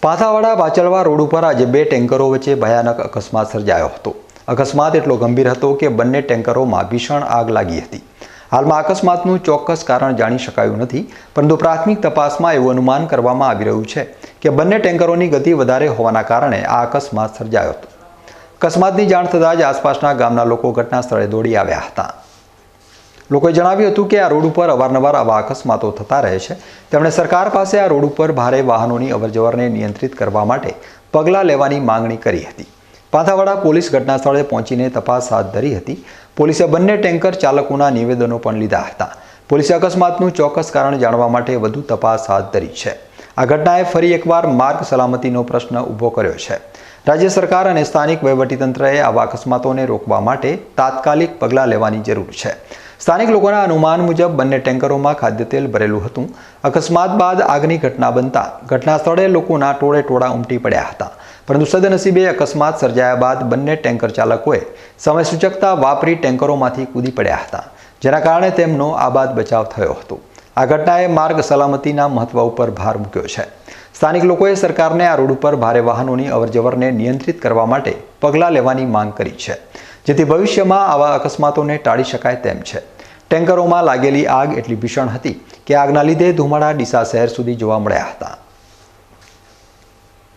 Pathawada વાચલવા road ઉપર આજે બે ટેન્કરો વચ્ચે ભયાનક અકસ્માત સર્જાયો હતો. અકસ્માત એટલો ગંભીર હતો કે બંને ટેન્કરોમાં ભીષણ આગ લાગી હતી. હાલમાં અકસ્માતનું ચોક્કસ કારણ જાણી શકાયું નથી, પરંતુ પ્રાથમિક તપાસમાં એવું અનુમાન કરવામાં આવી રહ્યું છે કે બંને ટેન્કરોની ગતિ વધારે હોવાના કારણે આ અકસ્માત સર્જાયો હતો. અકસ્માતની જાણ થતાં જ આસપાસના ગામના લોકો ઘટના સ્થળે દોડી આવ્યા હતા. લોકોએ જણાવ્યું હતું કે આ રોડ ઉપર અવારનવાર આવા અકસ્માતો થતા રહે છે. તેમણે સરકાર પાસે આ રોડ ઉપર ભારે વાહનોની અવરજવરને નિયંત્રિત કરવા માટે પગલાં લેવાની માંગણી કરી હતી. પાથાવાડા પોલીસ ઘટના સ્થળે પહોંચીને તપાસ હાથ ધરી હતી. પોલીસે બંને ટેન્કર ચાલકોના નિવેદનો પણ લીધા હતા. પોલીસે અકસ્માતનું ચોક્કસ કારણ જાણવા માટે વધુ તપાસ હાથ ધરી છે. આ ઘટનાએ ફરી એકવાર માર્ગ સલામતીનો પ્રશ્ન ઊભો કર્યો છે. રાજ્ય સરકાર અને સ્થાનિક વહીવટીતંત્રએ આવા અકસ્માતોને રોકવા માટે તાત્કાલિક પગલાં લેવાની જરૂર છે. સ્થાનિક લોકોના અનુમાન મુજબ બંને ટેન્કરોમાં ખાદ્યતેલ ભરેલું હતું. અકસ્માત બાદ આગની ઘટના બનતા ઘટના સ્થળે લોકોના ટોળે ટોળા ઉમટી પડ્યા હતા. પરંતુ સદનસીબે અકસ્માત સર્જાયા બાદ બંને ટેન્કર ચાલકોએ સમયસૂચકતા વાપરી ટેન્કરોમાંથી કૂદી પડ્યા હતા, જેના કારણે તેમનો આબાદ બચાવ થયો હતો. આ ઘટનાએ માર્ગ સલામતીના મહત્વ ઉપર ભાર મૂક્યો છે. સ્થાનિક લોકોએ સરકારને આ રોડ ઉપર ભારે વાહનોની અવરજવરને નિયંત્રિત કરવા માટે પગલાં લેવાની માંગ કરી છે, જેથી ભવિષ્યમાં આવા અકસ્માતોને ટાળી શકાય તેમ છે. ટેન્કરોમાં લાગેલી આગ એટલી ભીષણ હતી કે આગના લીધે ધુમાડા ડીસા શહેર સુધી જોવા મળ્યા હતા.